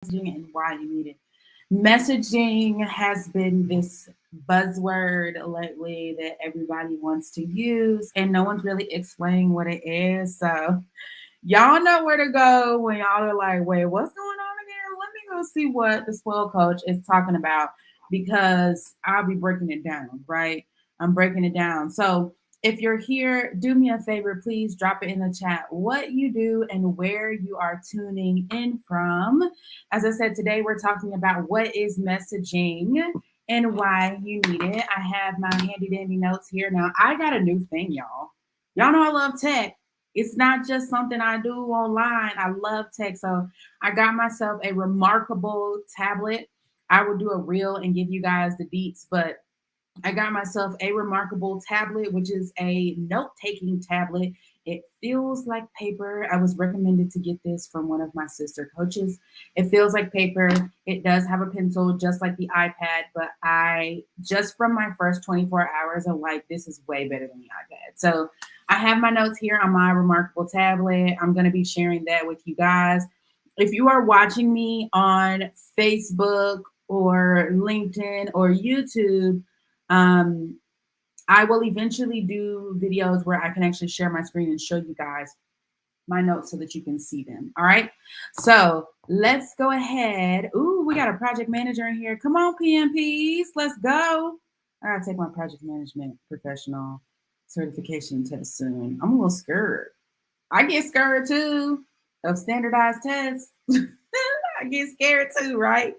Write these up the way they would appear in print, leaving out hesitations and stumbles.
messaging and why you need it. Messaging has been this buzzword lately that everybody wants to use, and no one's really explaining what it is. So, y'all know where to go when y'all are like, wait, what's going on again? Let me go see what the spoil coach is talking about because I'll be breaking it down, right? I'm breaking it down. So if you're here, do me a favor, please drop it in the chat what you do and where you are tuning in from. As I said, today we're talking about what is messaging and why you need it. I have my handy dandy notes here. Now, I got a new thing, y'all. Y'all know I love tech. It's not just something I do online. I love tech. So I got myself a remarkable tablet. I will do a reel and give you guys the deets, but I got myself a remarkable tablet, which is a note taking tablet. It feels like paper. I was recommended to get this from one of my sister coaches. It feels like paper. It does have a pencil, just like the iPad, but I just from my first 24 hours, I'm like, this is way better than the iPad. So I have my notes here on my remarkable tablet. I'm going to be sharing that with you guys. If you are watching me on Facebook or LinkedIn or YouTube, um, I will eventually do videos where I can actually share my screen and show you guys my notes so that you can see them. All right. So let's go ahead. Ooh, we got a project manager in here. Come on, PMPs. Let's go. I gotta take my project management professional certification test soon. I'm a little scared. I get scared too of standardized tests. I get scared too, right?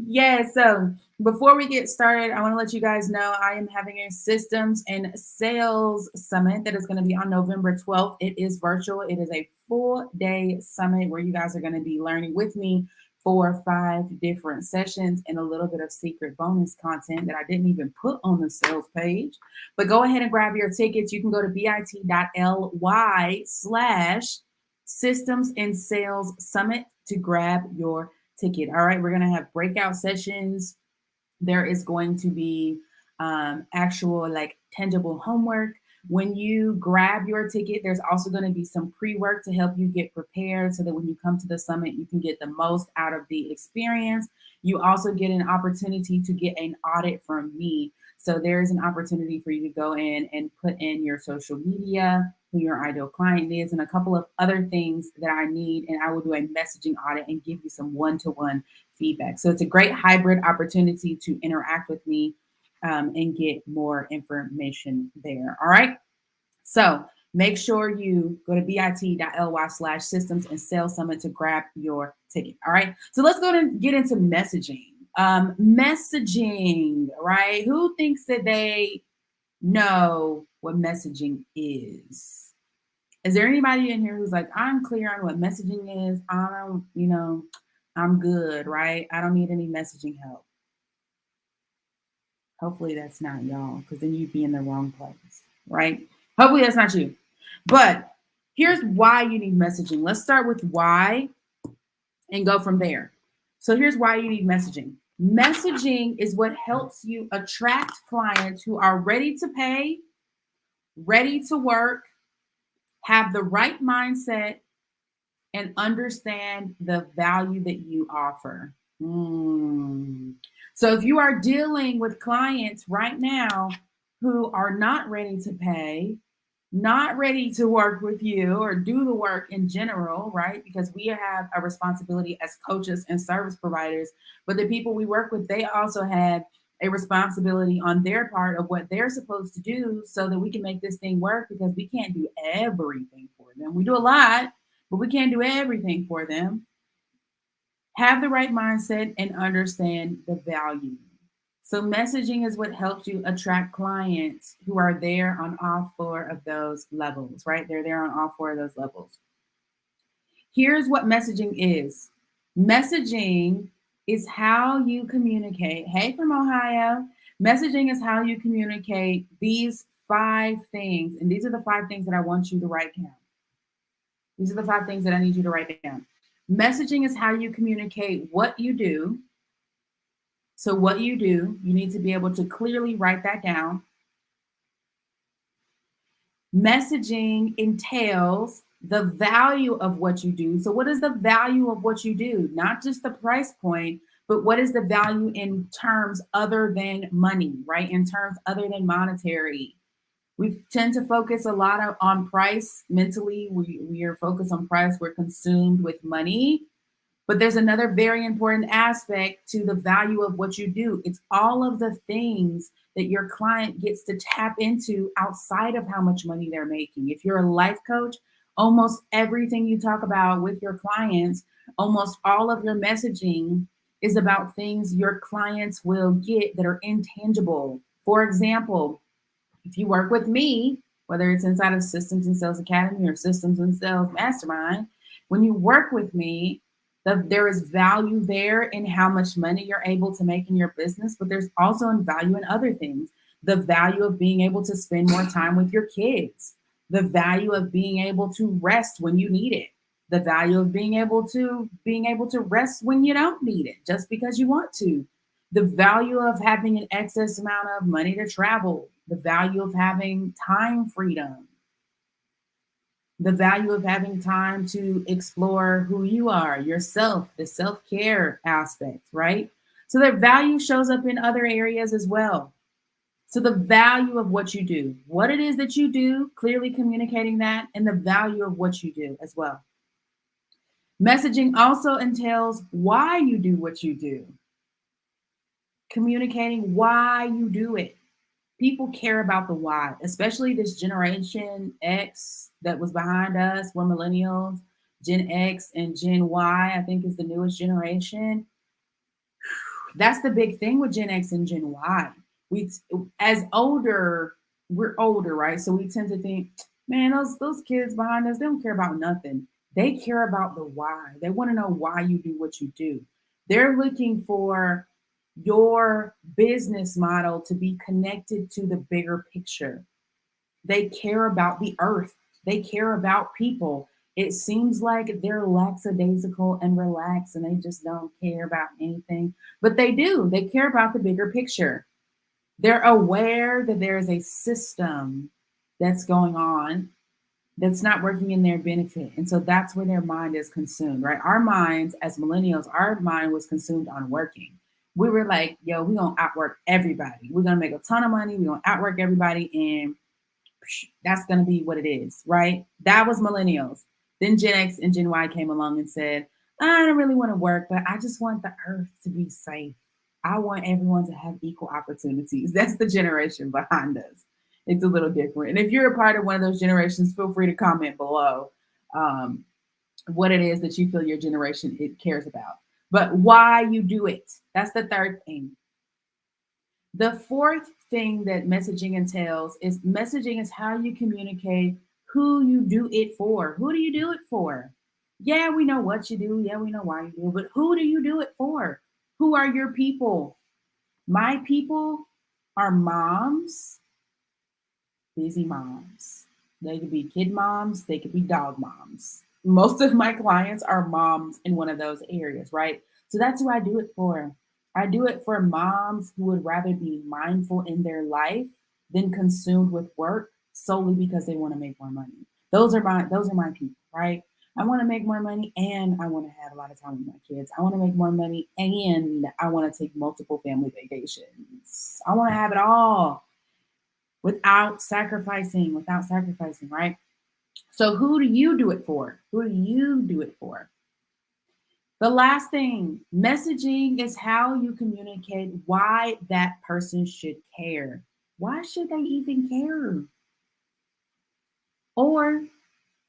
Yeah, so before we get started, I want to let you guys know I am having a systems and sales summit that is going to be on November 12th. It is virtual, it is a full day summit where you guys are going to be learning with me for 5 different sessions and a little bit of secret bonus content that I didn't even put on the sales page. But go ahead and grab your tickets. You can go to bit.ly/systems and sales summit to grab your ticket. All right, we're going to have breakout sessions. There is going to be actual, like, tangible homework. When you grab your ticket, there's also going to be some pre work to help you get prepared so that when you come to the summit, you can get the most out of the experience. You also get an opportunity to get an audit from me. So there's an opportunity for you to go in and put in your social media, who your ideal client is, and a couple of other things that I need. And I will do a messaging audit and give you some one-to-one feedback. So it's a great hybrid opportunity to interact with me and get more information there. All right. So make sure you go to bit.ly/systems and sales summit to grab your ticket. All right. So let's go and get into messaging. Messaging, right? Who thinks that they know what messaging is? Is there anybody in here who's like, I'm clear on what messaging is? I don't, I'm good, right? I don't need any messaging help. Hopefully that's not y'all, because then you'd be in the wrong place, right? Hopefully that's not you. But here's why you need messaging. Let's start with why and go from there. So here's why you need messaging. Messaging is what helps you attract clients who are ready to pay, ready to work, have the right mindset, and understand the value that you offer. So if you are dealing with clients right now who are not ready to pay, not ready to work with you or do the work in general, right? Because we have a responsibility as coaches and service providers, but the people we work with, they also have a responsibility on their part of what they're supposed to do so that we can make this thing work, because we can't do everything for them. We do a lot, but we can't do everything for them. Have the right mindset and understand the value. So messaging is what helps you attract clients who are there on all 4 of those levels, right? They're there on all 4 of those levels. Here's what messaging is. Messaging is how you communicate. Hey, from Ohio. Messaging is how you communicate these 5 things. And these are the 5 things that I want you to write down. These are the 5 things that I need you to write down. Messaging is how you communicate what you do. So what you do, you need to be able to clearly write that down. Messaging entails the value of what you do. So, what is the value of what you do? Not just the price point, but what is the value in terms other than money, right? In terms other than monetary. We tend to focus a lot on price mentally. We are focused on price. We're consumed with money. But there's another very important aspect to the value of what you do. It's all of the things that your client gets to tap into outside of how much money they're making. If you're a life coach, almost everything you talk about with your clients, almost all of your messaging is about things your clients will get that are intangible. For example, if you work with me, whether it's inside of Systems and Sales Academy or Systems and Sales Mastermind, when you work with me, there is value there in how much money you're able to make in your business, but there's also value in other things. The value of being able to spend more time with your kids, the value of being able to rest when you need it, the value of being able to rest when you don't need it just because you want to, the value of having an excess amount of money to travel, the value of having time freedom, the value of having time to explore who you are, yourself, the self care aspect, right? So that value shows up in other areas as well. So the value of what you do, what it is that you do, clearly communicating that, and the value of what you do as well. Messaging also entails why you do what you do, communicating why you do it. People care about the why, especially this generation X that was behind us. We're millennials, Gen X and Gen Y, I think is the newest generation. That's the big thing with Gen X and Gen Y. We, as older, we're older, right? So we tend to think, man, those kids behind us, they don't care about nothing. They care about the why. They want to know why you do what you do. They're looking for your business model to be connected to the bigger picture. They care about the earth. They care about people. It seems like they're lackadaisical and relaxed and they just don't care about anything, but they do. They care about the bigger picture. They're aware that there is a system that's going on that's not working in their benefit. And so that's where their mind is consumed, right? Our minds as millennials, our mind was consumed on working. We were like, yo, we're going to outwork everybody. We're going to make a ton of money. We're going to outwork everybody. And that's going to be what it is, right? That was millennials. Then Gen X and Gen Y came along and said, I don't really want to work, but I just want the earth to be safe. I want everyone to have equal opportunities. That's the generation behind us. It's a little different. And if you're a part of one of those generations, feel free to comment below um, what it is that you feel your generation it cares about. But why you do it. That's the third thing. The fourth thing that messaging is how you communicate who you do it for. Who do you do it for? Yeah, we know what you do. Yeah, we know why you do it. But who do you do it for? Who are your people? My people are moms, busy moms. They could be kid moms, they could be dog moms. Most of my clients are moms in one of those areas, right? So that's who I do it for. I do it for moms who would rather be mindful in their life than consumed with work solely because they want to make more money. Those are my people, right? I want to make more money and I want to have a lot of time with my kids. I want to make more money and I want to take multiple family vacations. I want to have it all without sacrificing, right? So who do you do it for? Who do you do it for? The last thing, messaging is how you communicate why that person should care. Why should they even care? Or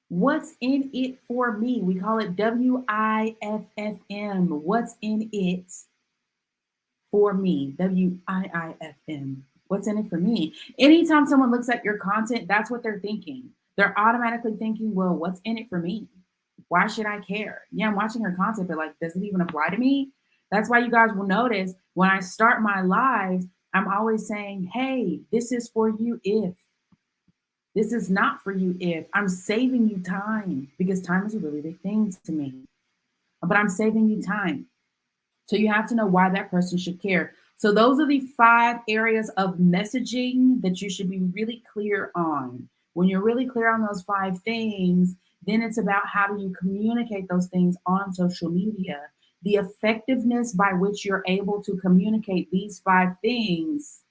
what's in it for me? We call it WIFFM. What's in it for me? WIIFM. What's in it for me? Anytime someone looks at your content, that's what they're thinking. They're automatically thinking, well, what's in it for me? Why should I care? Yeah, I'm watching her content, but like, does it even apply to me? That's why you guys will notice when I start my lives, I'm always saying, hey, this is for you if. This is not for you if. I'm saving you time because time is a really big thing to me. But I'm saving you time. So you have to know why that person should care. So those are the 5 areas of messaging that you should be really clear on. When you're really clear on those 5 things, Then it's about how do you communicate those things on social media. The effectiveness by which you're able to communicate these 5 things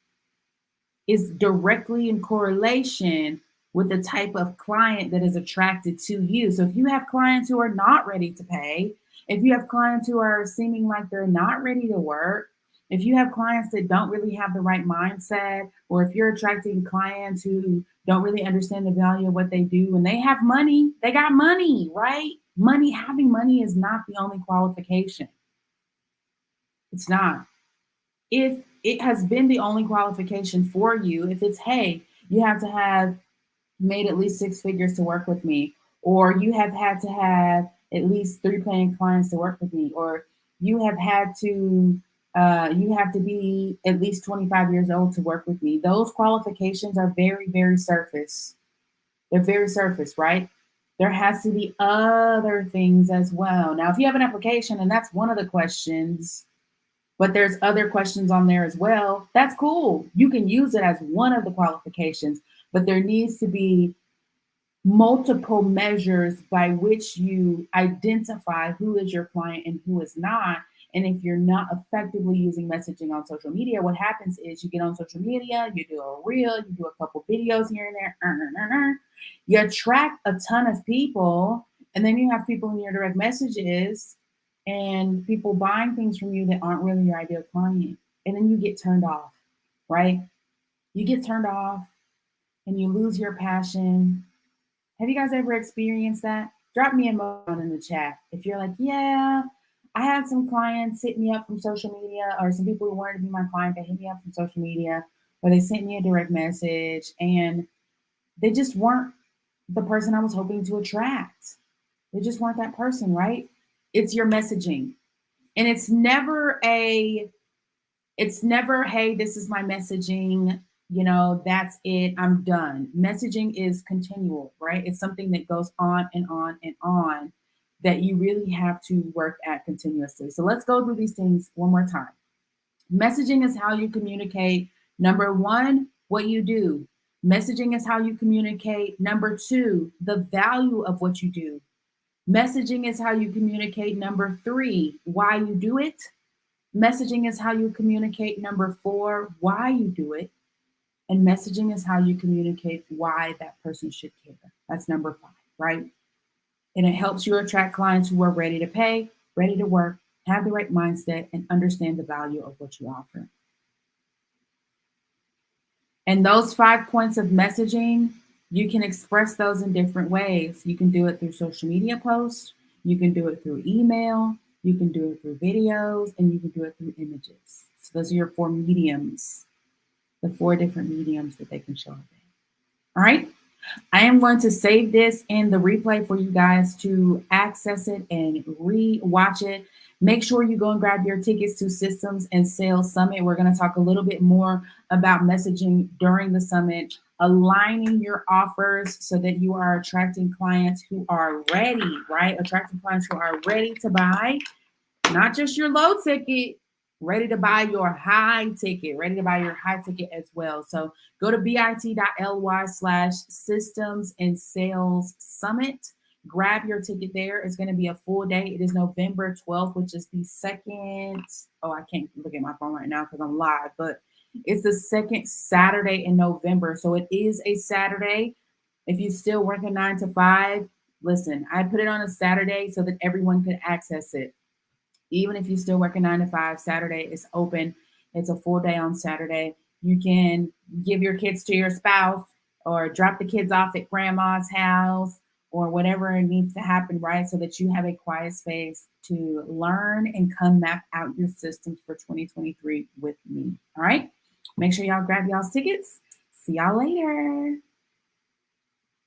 is directly in correlation with the type of client that is attracted to you. So if you have clients who are not ready to pay, if you have clients who are seeming like they're not ready to work, if you have clients that don't really have the right mindset, or if you're attracting clients who don't really understand the value of what they do and they have money, they got money, right? Money, having money is not the only qualification. It's not. If it has been the only qualification for you, if it's, hey, you have to have made at least 6 figures to work with me, or you have had to have at least 3 paying clients to work with me, or you have had to you have to be at least 25 years old to work with me. Those qualifications are very, very surface. They're very surface, right? There has to be other things as well. Now, if you have an application and that's one of the questions, but there's other questions on there as well, that's cool. You can use it as one of the qualifications, but there needs to be multiple measures by which you identify who is your client and who is not. And if you're not effectively using messaging on social media, what happens is you get on social media, you do a reel, you do a couple videos here and there, you attract a ton of people, and then you have people in your direct messages and people buying things from you that aren't really your ideal client. And then you get turned off, right? You get turned off and you lose your passion. Have you guys ever experienced that? Drop me a note in the chat if you're like, yeah, I had some clients hit me up from social media, or some people who wanted to be my client, they hit me up from social media, or they sent me a direct message and they just weren't the person I was hoping to attract. They just weren't that person, right? It's your messaging. And it's never, hey, this is my messaging, that's it, I'm done. Messaging is continual, right? It's something that goes on and on and on that you really have to work at continuously. So let's go through these things one more time. Messaging is how you communicate. Number one, what you do. Messaging is how you communicate. Number two, the value of what you do. Messaging is how you communicate. Number three, why you do it. Messaging is how you communicate. Number four, why you do it. And messaging is how you communicate why that person should care. That's number five, right? And it helps you attract clients who are ready to pay, ready to work, have the right mindset, and understand the value of what you offer. And those 5 points of messaging, you can express those in different ways. You can do it through social media posts, you can do it through email, you can do it through videos, and you can do it through images. So those are your 4 mediums, the 4 different mediums that they can show up in. All right. I am going to save this in the replay for you guys to access it and re-watch it. Make sure you go and grab your tickets to Systems and Sales Summit. We're going to talk a little bit more about messaging during the summit, aligning your offers so that you are attracting clients who are ready, right? Attracting clients who are ready to buy, not just your low ticket, ready to buy your high ticket, ready to buy your high ticket as well. So go to bit.ly/systems and sales summit. Grab your ticket there. It's going to be a full day. It is November 12th, which is the second. Oh, I can't look at my phone right now because I'm live, but it's the second Saturday in November. So it is a Saturday. If you still work a 9 to 5, listen, I put it on a Saturday so that everyone can access it. Even if you still work a 9 to 5, Saturday is open. It's a full day on Saturday. You can give your kids to your spouse or drop the kids off at grandma's house or whatever it needs to happen, right? So that you have a quiet space to learn and come map out your systems for 2023 with me. All right. Make sure y'all grab y'all's tickets. See y'all later.